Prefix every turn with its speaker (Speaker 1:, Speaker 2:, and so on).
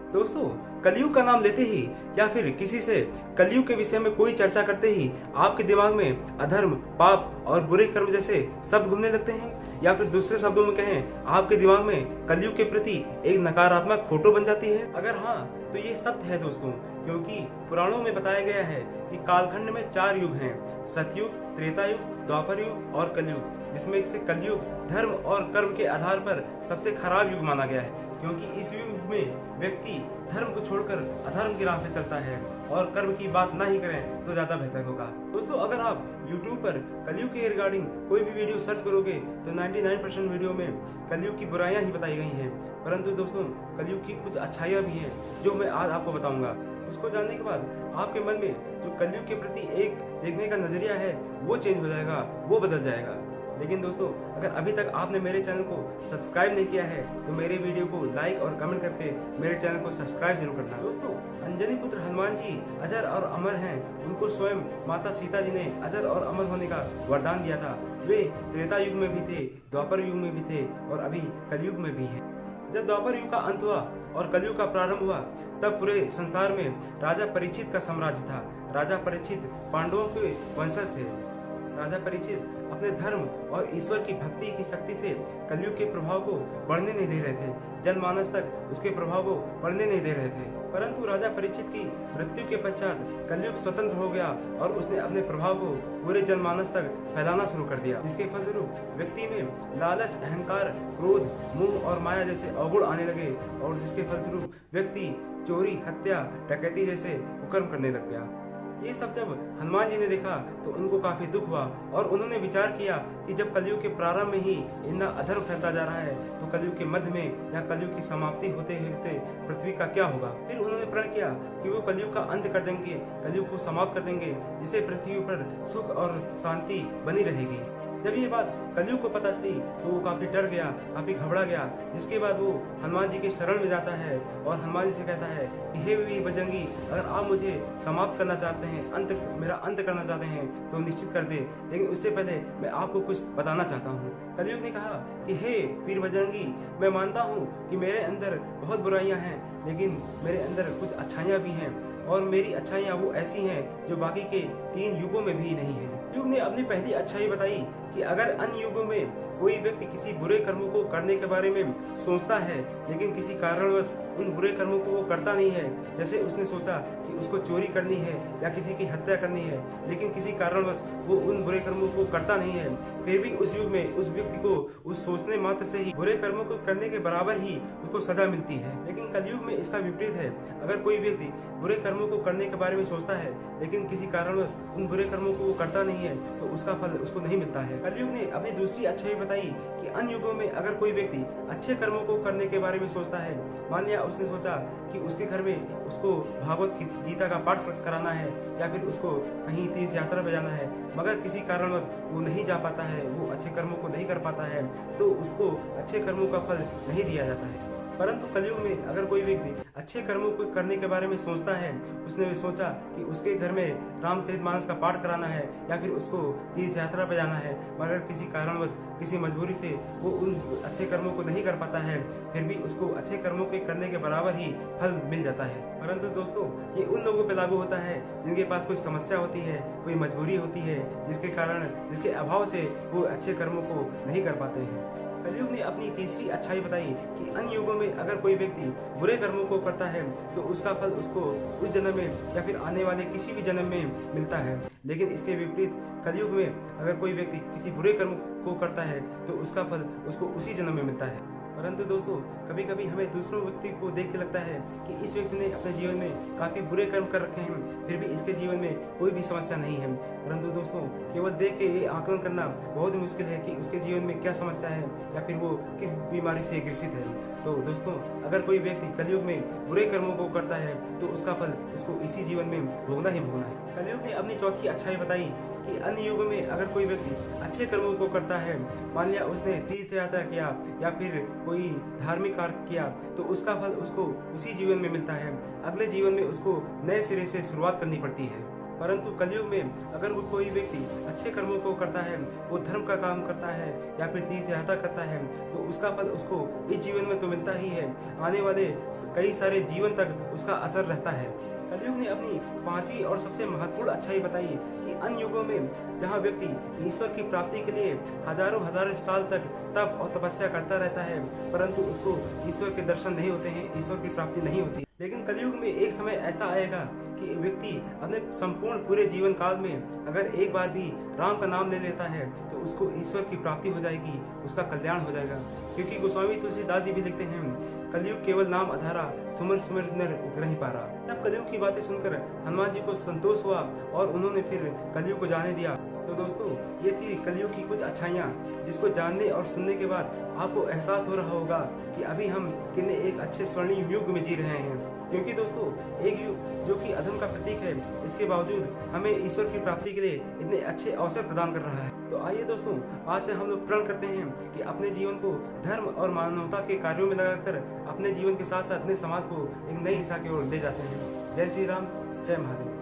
Speaker 1: दोस्तों, कलयुग का नाम लेते ही या फिर किसी से कलयुग के विषय में कोई चर्चा करते ही आपके दिमाग में अधर्म, पाप और बुरे कर्म जैसे शब्द घूमने लगते हैं, या फिर दूसरे शब्दों में कहें आपके दिमाग में कलयुग के प्रति एक नकारात्मक फोटो बन जाती है। अगर हाँ तो ये सत्य है दोस्तों, क्योंकि पुराणों में बताया गया है कि कालखंड में 4 युग हैं, सतयुग, त्रेता युग, द्वापर युग और कलयुग, जिसमें से कलयुग धर्म और कर्म के आधार पर सबसे खराब युग माना गया है, क्योंकि इस युग में व्यक्ति धर्म को छोड़कर अधर्म की राह पे चलता है और कर्म की बात ना ही करें तो ज्यादा बेहतर होगा। दोस्तों, अगर आप YouTube पर कलयुग के रिगार्डिंग कोई भी वीडियो सर्च करोगे तो 99% वीडियो में कलयुग की बुराइयां ही बताई गई हैं, परंतु दोस्तों कलयुग की कुछ अच्छाइयां भी हैं जो मैं आज आपको बताऊंगा। उसको जानने के बाद आपके मन में जो कलयुग के प्रति एक देखने का नजरिया है वो चेंज हो जाएगा, वो बदल जाएगा। लेकिन दोस्तों, अगर अभी तक आपने मेरे चैनल को सब्सक्राइब नहीं किया है तो मेरे वीडियो को लाइक और कमेंट करके मेरे चैनल को सब्सक्राइब जरूर करना। दोस्तों, अंजनी पुत्र हनुमान जी अजर और अमर हैं। उनको स्वयं माता सीता जी ने अजर और अमर होने का वरदान दिया था। वे त्रेता युग में भी थे, द्वापर युग में भी थे और अभी कलयुग में भी हैं। जब द्वापर युग का अंत हुआ और कलयुग का प्रारंभ हुआ तब पूरे संसार में राजा परीक्षित का साम्राज्य था। राजा परीक्षित पांडवों के वंशज थे। राजा परीक्षित अपने धर्म और ईश्वर की भक्ति की शक्ति से कलयुग के प्रभाव को बढ़ने नहीं दे रहे थे। जनमानस तक उसके प्रभाव को बढ़ने नहीं दे रहे थे। परंतु राजा परीक्षित की मृत्यु के पश्चात कलयुग स्वतंत्र हो गया और उसने अपने प्रभाव को पूरे जनमानस तक फैलाना शुरू कर दिया, जिसके फलस्वरूप व्यक्ति में लालच, अहंकार, क्रोध, मोह और माया जैसे अवगुण आने लगे और जिसके फलस्वरूप व्यक्ति चोरी, हत्या, डकैती जैसे कुकर्म करने लग गया। ये सब जब हनुमान जी ने देखा तो उनको काफी दुख हुआ और उन्होंने विचार किया कि जब कलयुग के प्रारंभ में ही इतना अधर्म फैलता जा रहा है तो कलयुग के मध्य में या कलयुग की समाप्ति होते होते पृथ्वी का क्या होगा। फिर उन्होंने प्रण किया कि वो कलयुग का अंत कर देंगे, कलयुग को समाप्त कर देंगे, जिससे पृथ्वी पर सुख और शांति बनी रहेगी। जब ये बात कलयुग को पता चली तो वो काफी डर गया, काफी घबरा गया, जिसके बाद वो हनुमान जी के शरण में जाता है और हनुमान जी से कहता है कि हे वीर बजरंगी, अगर आप मुझे समाप्त करना चाहते हैं, मेरा अंत करना चाहते हैं तो निश्चित कर दे, लेकिन उससे पहले मैं आपको कुछ बताना चाहता हूँ। कलयुग ने कहा कि हे वीर बजरंगी, मैं मानता हूँ कि मेरे अंदर बहुत बुराइयां हैं, लेकिन मेरे अंदर कुछ अच्छाइयाँ भी हैं और मेरी अच्छाइयाँ वो ऐसी हैं जो बाकी के 3 युगों में भी नहीं है। युग ने अपनी पहली अच्छाई बताई कि अगर अन्य युगों में कोई व्यक्ति किसी बुरे कर्मों को करने के बारे में सोचता है लेकिन किसी कारणवश उन बुरे कर्मों को वो करता नहीं है, जैसे उसने सोचा कि उसको चोरी करनी है या किसी की हत्या करनी है, लेकिन किसी कारणवश वो उन बुरे कर्मों को करता नहीं है, फिर भी उस युग में उस व्यक्ति को उस सोचने मात्र से ही बुरे कर्मों को करने के बराबर ही उसको सजा मिलती है। लेकिन कलयुग में इसका विपरीत है। अगर कोई व्यक्ति बुरे कर्मों को करने के बारे में सोचता है लेकिन किसी कारणवश उन बुरे कर्मों को वो करता नहीं है तो उसका फल उसको नहीं मिलता है। कलयुग ने अपनी दूसरी अच्छाई बताई कि अन्य युगों में अगर कोई व्यक्ति अच्छे कर्मों को करने के बारे में सोचता है, मान लिया उसने सोचा कि उसके घर में उसको भागवत गीता का पाठ कराना है या फिर उसको कहीं तीर्थ यात्रा पे जाना है, मगर किसी कारणवश वो नहीं जा पाता है, वो अच्छे कर्मों को नहीं कर पाता है, तो उसको अच्छे कर्मों का फल नहीं दिया जाता है। परंतु कलयुग में अगर कोई व्यक्ति अच्छे कर्मों को करने के बारे में सोचता है, उसने सोचा कि उसके घर में रामचरितमानस का पाठ कराना है या फिर उसको तीर्थ यात्रा पर जाना है, मगर किसी कारणवश किसी मजबूरी से वो उन अच्छे कर्मों को नहीं कर पाता है, फिर भी उसको अच्छे कर्मों के करने के बराबर ही फल मिल जाता है। परंतु दोस्तों, ये उन लोगों पर लागू होता है जिनके पास कोई समस्या होती है, कोई मजबूरी होती है, जिसके अभाव से वो अच्छे कर्मों को नहीं कर पाते हैं। कलयुग ने अपनी तीसरी अच्छाई बताई कि अन्य युगों में अगर कोई व्यक्ति बुरे कर्मों को करता है तो उसका फल उसको उस जन्म में या फिर आने वाले किसी भी जन्म में मिलता है, लेकिन इसके विपरीत कलयुग में अगर कोई व्यक्ति किसी बुरे कर्म को करता है तो उसका फल उसको उसी जन्म में मिलता है। परंतु दोस्तों, कभी कभी हमें दूसरों व्यक्ति को देख के लगता है कि इस व्यक्ति ने अपने जीवन में काफ़ी बुरे कर्म कर रखे हैं, फिर भी इसके जीवन में कोई भी समस्या नहीं है। परंतु दोस्तों, केवल देख के ये आकलन करना बहुत मुश्किल है कि उसके जीवन में क्या समस्या है या फिर वो किस बीमारी से ग्रसित है। तो दोस्तों, अगर कोई व्यक्ति कलयुग में बुरे कर्मों को करता है तो उसका फल उसको इसी जीवन में भोगना ही भोगना है। कलयुग ने अपनी चौथी अच्छाई बताई कि अन्य युगों में अगर कोई व्यक्ति अच्छे कर्मों को करता है, मान लिया उसने तीर्थ यात्रा किया या फिर कोई धार्मिक कार्य किया, तो उसका फल उसको उसी जीवन में मिलता है। अगले जीवन में उसको नए सिरे से शुरुआत करनी पड़ती है। परंतु कलयुग में अगर वो कोई व्यक्ति अच्छे कर्मों को करता है, वो धर्म का काम करता है या फिर तीर्थ यात्रा करता है, तो उसका फल उसको इस जीवन में तो मिलता ही है, आने वाले कई सारे जीवन तक उसका असर रहता है। कलयुग ने अपनी पांचवी और सबसे महत्वपूर्ण अच्छाई बताई कि अन्य युगों में जहाँ व्यक्ति ईश्वर की प्राप्ति के लिए हजारों हजारों साल तक तप और तपस्या करता रहता है, परंतु उसको ईश्वर के दर्शन नहीं होते हैं, ईश्वर की प्राप्ति नहीं होती। लेकिन कलयुग में एक समय ऐसा आएगा कि व्यक्ति अपने संपूर्ण पूरे जीवन काल में अगर एक बार भी राम का नाम ले लेता है तो उसको ईश्वर की प्राप्ति हो जाएगी, उसका कल्याण हो जाएगा। क्योंकि गोस्वामी तुलसीदास जी भी लिखते हैं, कलयुग केवल नाम आधारा, सुमर सुमर नर उतर नहीं पा रहा। तब कलयुग की बातें सुनकर हनुमान जी को संतोष हुआ और उन्होंने फिर कलयुग को जाने दिया। तो दोस्तों, ये थी कलयुग की कुछ अच्छाइयाँ, जिसको जानने और सुनने के बाद आपको एहसास हो रहा होगा कि अभी हम कितने एक अच्छे स्वर्णिम युग में जी रहे हैं। क्योंकि दोस्तों, एक युग जो कि अधर्म का प्रतीक है, इसके बावजूद हमें ईश्वर की प्राप्ति के लिए इतने अच्छे अवसर प्रदान कर रहा है। तो आइए दोस्तों, आज से हम लोग प्रण करते हैं कि अपने जीवन को धर्म और मानवता के कार्यों में लगाकर अपने जीवन के साथ साथ अपने समाज को एक नई दिशा की ओर ले जाते हैं। जय श्री राम, जय महादेव।